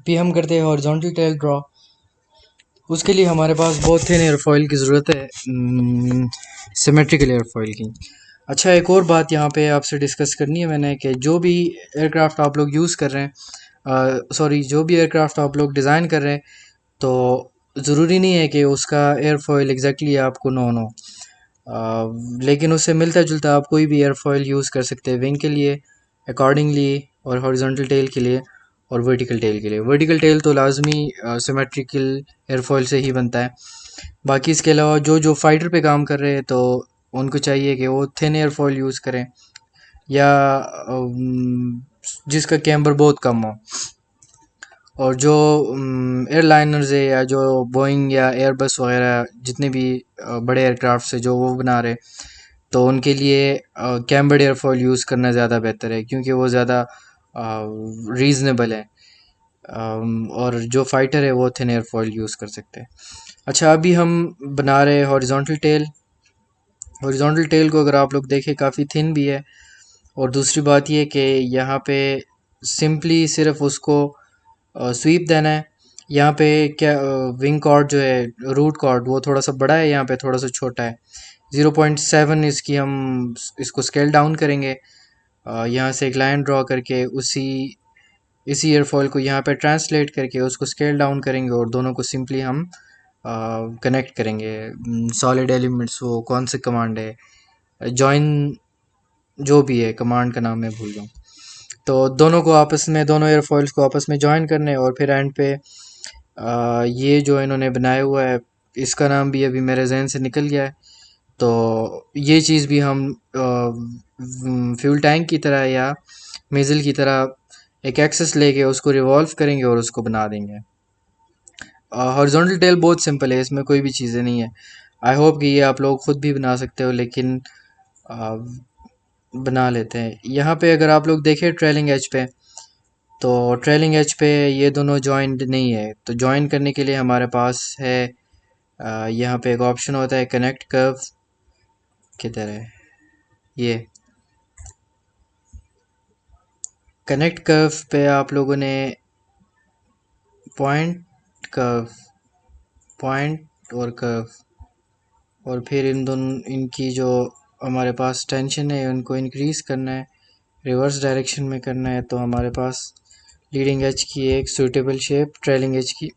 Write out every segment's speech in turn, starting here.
भी हम करते हैं हॉरिजॉन्टल टेल ड्रॉ। उसके लिए हमारे पास बहुत थिन एयरफॉयल की ज़रूरत है, सिमेट्रिकल एयरफॉयल की। अच्छा, एक और बात यहाँ पे आपसे डिस्कस करनी है मैंने कि जो भी एयरक्राफ्ट आप लोग यूज़ कर रहे हैं, जो भी एयरक्राफ्ट आप लोग डिज़ाइन कर रहे हैं, तो ज़रूरी नहीं है कि उसका एयरफॉयल एग्जैक्टली आपको नॉन हो, लेकिन उससे मिलता जुलता आप कोई भी एयरफॉयल यूज़ कर सकते हैं विंग के लिए अकॉर्डिंगली, और हॉरिजॉन्टल टेल के लिए और वर्टिकल टेल के लिए। वर्टिकल टेल तो लाजमी सिमेट्रिकल एयरफॉयल से ही बनता है। बाकी इसके अलावा जो जो फाइटर पे काम कर रहे हैं तो उनको चाहिए कि वो थिन एयरफॉयल यूज़ करें, या जिसका कैम्बर बहुत कम हो। और जो एयरलाइनर्स है या जो बोइंग या एयरबस वगैरह जितने भी बड़े एयरक्राफ्ट है जो वो बना रहे, तो उनके लिए कैम्बर्ड एयरफॉयल यूज़ करना ज़्यादा बेहतर है, क्योंकि वो ज़्यादा रीज़नेबल है। और जो फाइटर है वो थिन एयरफॉयल यूज़ कर सकते हैं। अच्छा, अभी हम बना रहे हैं हॉरिजॉन्टल टेल। हॉरिजॉन्टल टेल को अगर आप लोग देखें काफ़ी थिन भी है, और दूसरी बात ये कि यहाँ पे सिंपली सिर्फ उसको स्वीप देना है। यहाँ पे क्या विंग कॉर्ड जो है, रूट कॉर्ड, वो थोड़ा सा बड़ा है, यहाँ पे थोड़ा सा छोटा है। 0.7 इसकी हम इसको स्केल डाउन करेंगे। यहाँ से एक लाइन ड्रॉ करके इसी एयरफॉयल को यहाँ पे ट्रांसलेट करके उसको स्केल डाउन करेंगे, और दोनों को सिंपली हम कनेक्ट करेंगे। सॉलिड एलिमेंट्स, वो कौन से कमांड है, जॉइन, जो भी है कमांड का नाम मैं भूल गया हूँ। तो दोनों को आपस में, दोनों एयरफॉइल्स को आपस में जॉइन करने, और फिर एंड पे ये जो इन्होंने बनाया हुआ है, इसका नाम भी अभी मेरे जहन से निकल गया है। तो ये चीज़ भी हम फ्यूल टैंक की तरह या मेज़ल की तरह एक एक्सेस लेके उसको रिवॉल्व करेंगे और उसको बना देंगे। हॉरिजॉन्टल टेल बहुत सिंपल है, इसमें कोई भी चीज़ें नहीं है। आई होप कि ये आप लोग ख़ुद भी बना सकते हो, लेकिन बना लेते हैं। यहाँ पे अगर आप लोग देखें ट्रेलिंग एज पे, तो ट्रेलिंग एज पे ये दोनों जॉइंट नहीं है। तो जॉइन करने के लिए हमारे पास है यहाँ पे एक ऑप्शन होता है कनेक्ट कर्व। किधर है ये कनेक्ट कर्व पे आप लोगों ने पॉइंट कर्व, पॉइंट और कर्व, और फिर इन दोनों, इनकी जो हमारे पास टेंशन है उनको इंक्रीज़ करना है, रिवर्स डायरेक्शन में करना है। तो हमारे पास लीडिंग एज की एक सूटेबल शेप ट्रेलिंग एज की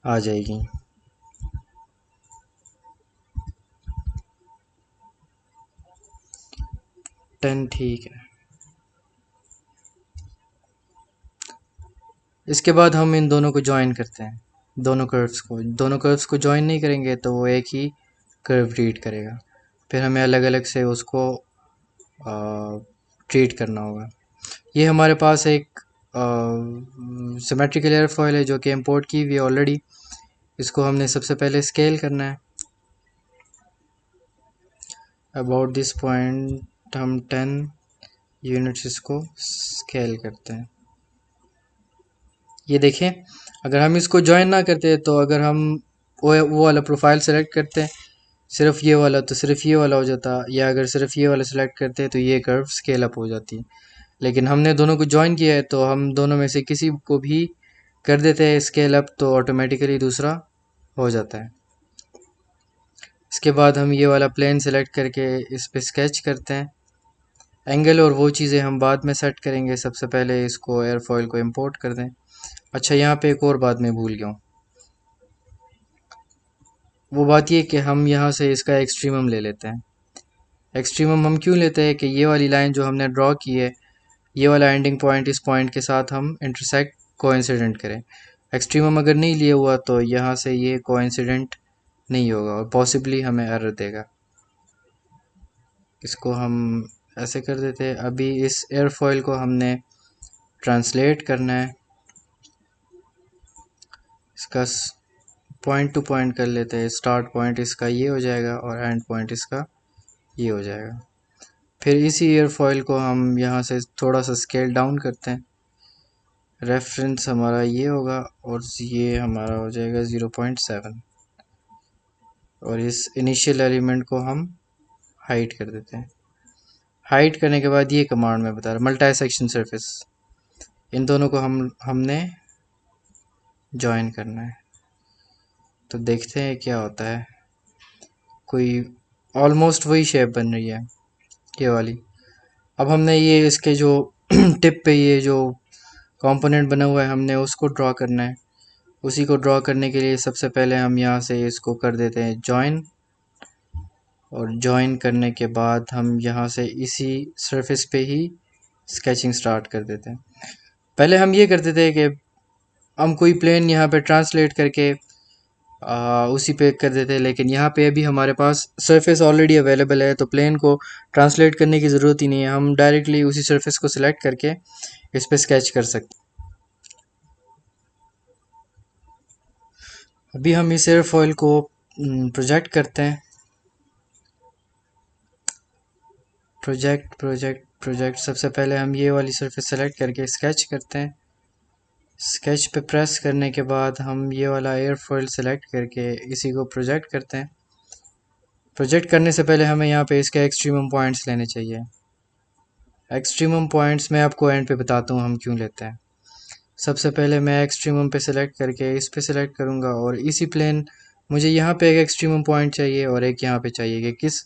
आ जाएगी। टेन, ठीक है। इसके बाद हम इन दोनों को ज्वाइन करते हैं, दोनों कर्व्स को ज्वाइन नहीं करेंगे तो वो एक ही कर्व रीड करेगा। फिर हमें अलग अलग से उसको ट्रीट करना होगा। ये हमारे पास एक सिमेट्रिकल एयरफॉयल है जो कि इंपोर्ट की हुई है ऑलरेडी। इसको हमने सबसे पहले स्केल करना है। अबाउट दिस पॉइंट हम 10 यूनिट्स इसको स्केल करते हैं। ये देखें, अगर हम इसको ज्वाइन ना करते, तो अगर हम वो वाला प्रोफाइल सेलेक्ट करते, सिर्फ ये वाला, तो सिर्फ ये वाला हो जाता, या अगर सिर्फ ये वाला सेलेक्ट करते तो ये कर्व स्केल अप हो जाती। लेकिन हमने दोनों को ज्वाइन किया है, तो हम दोनों में से किसी को भी कर देते हैं स्केल अप, तो ऑटोमेटिकली दूसरा हो जाता है। इसके बाद हम ये वाला प्लेन सेलेक्ट करके इस पर स्केच करते हैं। एंगल और वो चीज़ें हम बाद में सेट करेंगे, सबसे पहले इसको एयरफॉयल को इंपोर्ट कर दें। अच्छा, यहाँ पे एक और बात मैं भूल गया हूँ। वो बात ये कि हम यहाँ से इसका एक्सट्रीमम ले लेते हैं। एक्सट्रीमम हम क्यों लेते हैं कि ये वाली लाइन जो हमने ड्रॉ की है, ये वाला एंडिंग पॉइंट इस पॉइंट के साथ हम इंटरसेक्ट कोइंसिडेंट करें। एक्सट्रीमम अगर नहीं लिया हुआ तो यहाँ से ये कोइंसिडेंट नहीं होगा और पॉसिबली हमें एरर देगा। इसको हम ऐसे कर देते हैं। अभी इस एयरफॉयल को हमने ट्रांसलेट करना है, इसका पॉइंट टू पॉइंट कर लेते हैं। स्टार्ट पॉइंट इसका ये हो जाएगा और एंड पॉइंट इसका ये हो जाएगा। फिर इसी एयरफॉयल को हम यहाँ से थोड़ा सा स्केल डाउन करते हैं। रेफरेंस हमारा ये होगा और ये हमारा हो जाएगा 0.7, और इस इनिशियल एलिमेंट को हम हाइड कर देते हैं। हाइड करने के बाद ये कमांड में बता रहा, मल्टी सेक्शन सरफेस, इन दोनों को हमने जॉइन करना है। तो देखते हैं क्या होता है। कोई ऑलमोस्ट वही शेप बन रही है ये वाली। अब हमने ये इसके जो टिप पे ये जो कंपोनेंट बना हुआ है हमने उसको ड्रॉ करना है। उसी को ड्रॉ करने के लिए सबसे पहले हम यहाँ से इसको कर देते हैं जॉइन, और जॉइन करने के बाद हम यहाँ से इसी सरफेस पे ही स्केचिंग स्टार्ट कर देते हैं। पहले हम ये करते थे कि हम कोई प्लेन यहाँ पे ट्रांसलेट करके उसी पे कर देते हैं, लेकिन यहाँ पे अभी हमारे पास सरफेस ऑलरेडी अवेलेबल है तो प्लेन को ट्रांसलेट करने की ज़रूरत ही नहीं है। हम डायरेक्टली उसी सरफेस को सिलेक्ट करके इस पे स्केच कर सकते हैं। अभी हम इस एयरफॉयल को प्रोजेक्ट करते हैं। प्रोजेक्ट सबसे पहले हम ये वाली सरफेस सेलेक्ट करके स्केच करते हैं। स्केच पे प्रेस करने के बाद हम ये वाला एयरफॉयल सेलेक्ट करके इसी को प्रोजेक्ट करते हैं। प्रोजेक्ट करने से पहले हमें यहाँ पे इसके एक्सट्रीमम पॉइंट्स लेने चाहिए। एक्सट्रीमम पॉइंट्स मैं आपको एंड पे बताता हूँ हम क्यों लेते हैं। सबसे पहले मैं एक्सट्रीमम पे सेलेक्ट करके इस पे सेलेक्ट करूँगा, और इसी प्लेन मुझे यहाँ पे एक एक्सट्रीमम पॉइंट चाहिए और एक यहाँ पे चाहिए कि किस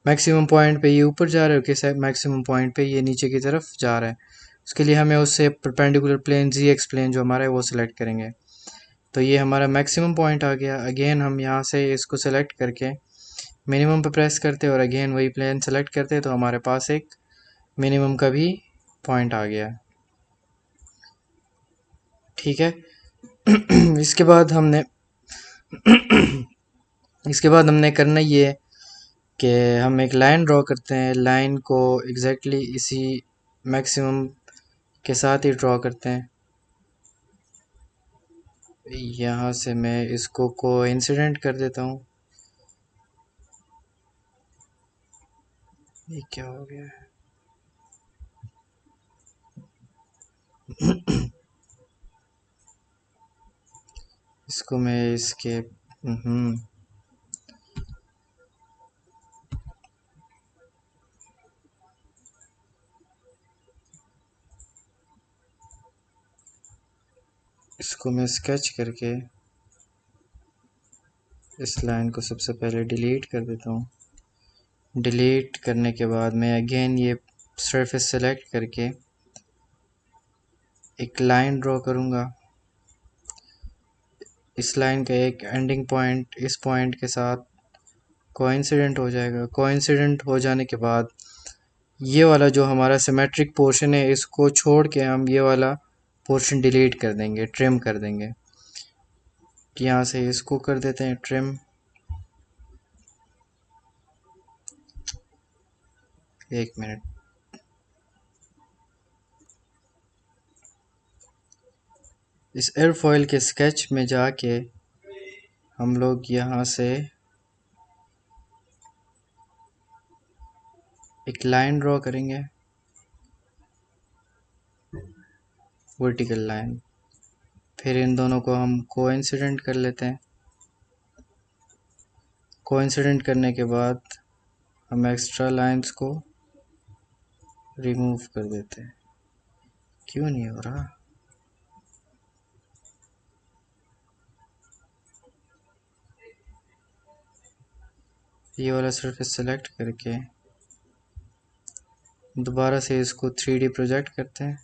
मैक्सिमम पॉइंट पे ये ऊपर जा रहा है और किस मैक्सिमम पॉइंट पे ये नीचे की तरफ जा रहा है। उसके लिए हमें उससे परपेंडिकुलर प्लेन जी एक्स प्लेन जो हमारा है वो सिलेक्ट करेंगे। तो ये हमारा मैक्सिमम पॉइंट आ गया। अगेन हम यहाँ से इसको सेलेक्ट करके मिनिमम पे प्रेस करते और अगेन वही प्लेन सेलेक्ट करते तो हमारे पास एक मिनिमम का भी पॉइंट आ गया। ठीक है। इसके बाद हमने करना ये है कि हम एक लाइन ड्रॉ करते हैं। लाइन को एग्जैक्टली इसी मैक्सिमम के साथ ही ड्रॉ करते हैं। यहाँ से मैं इसको कोइंसिडेंट कर देता हूँ। ये क्या हो गया है? इसको मैं इसके इसको मैं स्केच करके इस लाइन को सबसे पहले डिलीट कर देता हूँ। डिलीट करने के बाद मैं अगेन ये सरफेस सेलेक्ट करके एक लाइन ड्रॉ करूँगा। इस लाइन का एक एंडिंग पॉइंट इस पॉइंट के साथ कोइंसिडेंट हो जाएगा। कोइंसिडेंट हो जाने के बाद ये वाला जो हमारा सिमेट्रिक पोर्शन है इसको छोड़ के हम ये वाला पोर्शन डिलीट कर देंगे, ट्रिम कर देंगे। यहाँ से इसको कर देते हैं ट्रिम। एक मिनट। इस एयरफॉयल के स्केच में जाके हम लोग यहाँ से एक लाइन ड्रॉ करेंगे, वर्टिकल लाइन। फिर इन दोनों को हम कोइंसिडेंट कर लेते हैं। कोइंसिडेंट करने के बाद हम एक्स्ट्रा लाइंस को रिमूव कर देते हैं। क्यों नहीं हो रहा? ये वाला सरफेस सेलेक्ट करके दोबारा से इसको 3D प्रोजेक्ट करते हैं।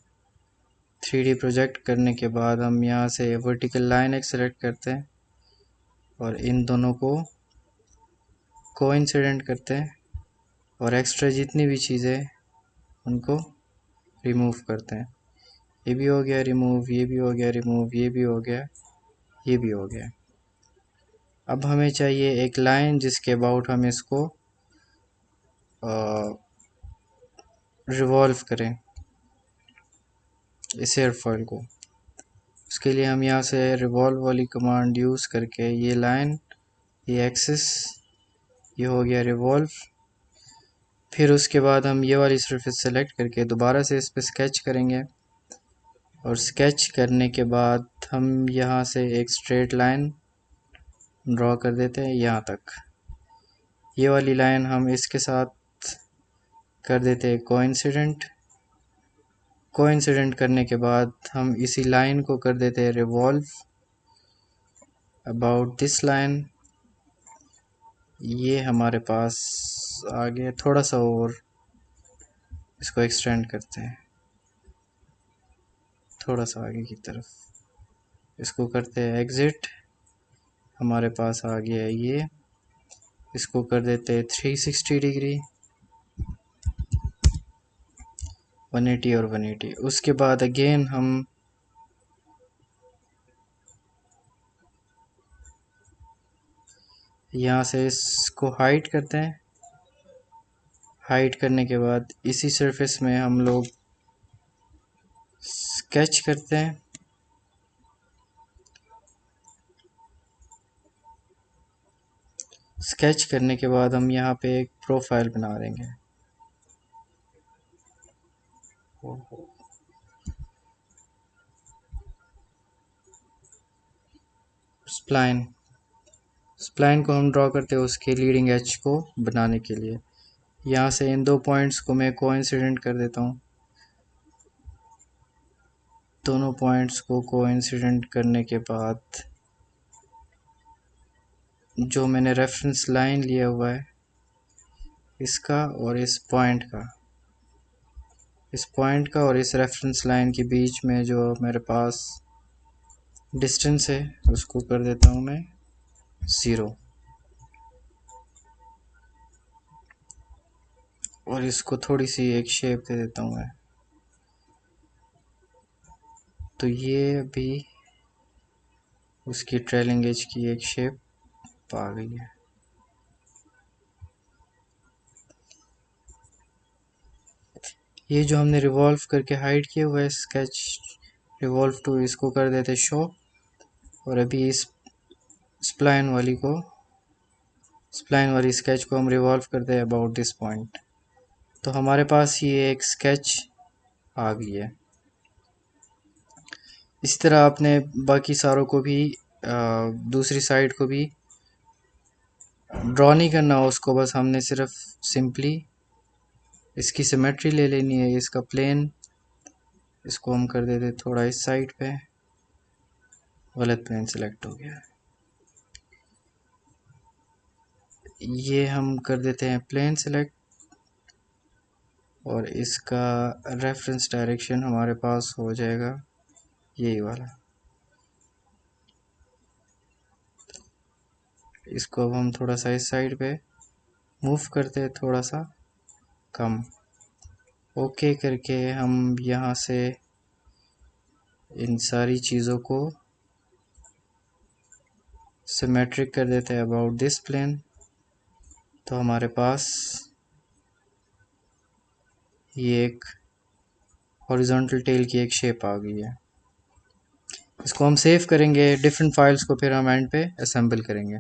3D प्रोजेक्ट करने के बाद हम यहाँ से वर्टिकल लाइन एक सेलेक्ट करते हैं और इन दोनों को कोइंसिडेंट करते हैं और एक्स्ट्रा जितनी भी चीज़ें उनको रिमूव करते हैं। ये भी हो गया रिमूव, ये भी हो गया रिमूव, ये भी हो गया, ये भी हो गया। अब हमें चाहिए एक लाइन जिसके अबाउट हम इसको रिवॉल्व करें इस एयरफॉयल को। उसके लिए हम यहाँ से रिवॉल्व वाली कमांड यूज़ करके ये लाइन, ये एक्सिस, ये हो गया रिवॉल्व। फिर उसके बाद हम ये वाली सरफेस सेलेक्ट करके दोबारा से इस पर स्केच करेंगे और स्केच करने के बाद हम यहाँ से एक स्ट्रेट लाइन ड्रॉ कर देते हैं यहाँ तक। ये वाली लाइन हम इसके साथ कर देते हैं कोइंसिडेंट। कोइंसिडेंट करने के बाद हम इसी लाइन को कर देते हैं रिवॉल्व। अबाउट दिस लाइन ये हमारे पास आ गया। थोड़ा सा और इसको एक्सटेंड करते हैं, थोड़ा सा आगे की तरफ, इसको करते हैं एग्ज़िट। हमारे पास आ गया है ये, इसको कर देते हैं 360 डिग्री, 180 और 180। उसके बाद अगेन हम यहाँ से इसको हाइड करते हैं। हाइड करने के बाद इसी सरफेस में हम लोग स्केच करते हैं। स्केच करने के बाद हम यहाँ पे एक प्रोफाइल बना देंगे। स्प्लाइन, स्प्लाइन को हम ड्रॉ करते हैं उसके लीडिंग एज को बनाने के लिए। यहाँ से इन दो पॉइंट्स को मैं कोइंसिडेंट कर देता हूँ। दोनों पॉइंट्स को कोइंसिडेंट करने के बाद जो मैंने रेफरेंस लाइन लिया हुआ है इसका और इस पॉइंट का, इस पॉइंट का और इस रेफरेंस लाइन के बीच में जो मेरे पास डिस्टेंस है उसको कर देता हूँ मैं 0, और इसको थोड़ी सी एक शेप दे देता हूँ मैं। तो ये अभी उसकी ट्रेलिंग एज की एक शेप आ गई है। ये जो हमने रिवॉल्व करके हाइड किया हुआ है स्केच रिवॉल्व टू, इसको कर देते शो, और अभी इस स्प्लाइन वाली स्केच को हम रिवॉल्व करते हैं अबाउट दिस पॉइंट। तो हमारे पास ये एक स्केच आ गई है। इसी तरह आपने बाकी सारों को भी दूसरी साइड को भी ड्रॉ नहीं करना हो उसको, बस हमने सिर्फ सिंपली इसकी सिमेट्री ले लेनी है। इसका प्लेन, इसको हम कर देते थोड़ा इस साइड पे, गलत प्लेन सिलेक्ट हो गया। ये हम कर देते हैं प्लेन सिलेक्ट, और इसका रेफरेंस डायरेक्शन हमारे पास हो जाएगा यही वाला। इसको अब हम थोड़ा सा इस साइड पे मूव करते हैं, थोड़ा सा कम। ओके करके हम यहाँ से इन सारी चीज़ों को सिमेट्रिक कर देते हैं अबाउट दिस प्लेन। तो हमारे पास ये एक हॉरिजॉन्टल टेल की एक शेप आ गई है। इसको हम सेव करेंगे, डिफरेंट फाइल्स को फिर हम एंड पे असेंबल करेंगे।